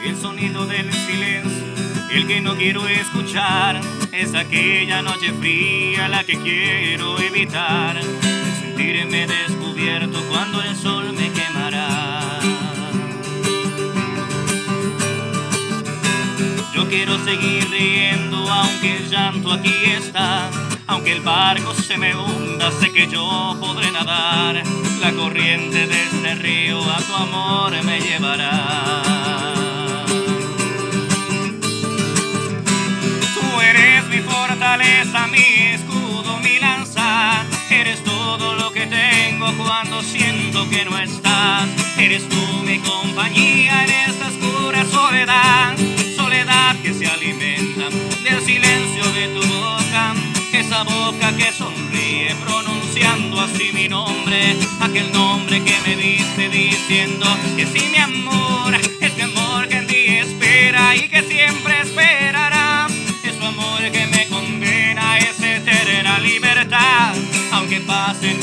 el sonido del silencio, el que no quiero escuchar, es aquella noche fría la que quiero evitar, sentirme descubierto cuando el sol me quemará. Yo quiero seguir riendo aunque el llanto aquí está, aunque el barco se me hunda, sé que yo podré nadar, la corriente de este río a tu amor me llevará. Tú eres mi fortaleza, mi escudo, mi lanza, eres todo lo que tengo cuando siento que no estás, eres tú mi compañía en esta oscura soledad, soledad que se alimenta del silencio de tu boca, esa boca que sonríe pronunciando así mi nombre, aquel nombre que me diste diciendo que sí mi amor, es mi amor que en ti espera y que siempre esperará, es tu amor que me condena a esa eterna libertad, aunque pasen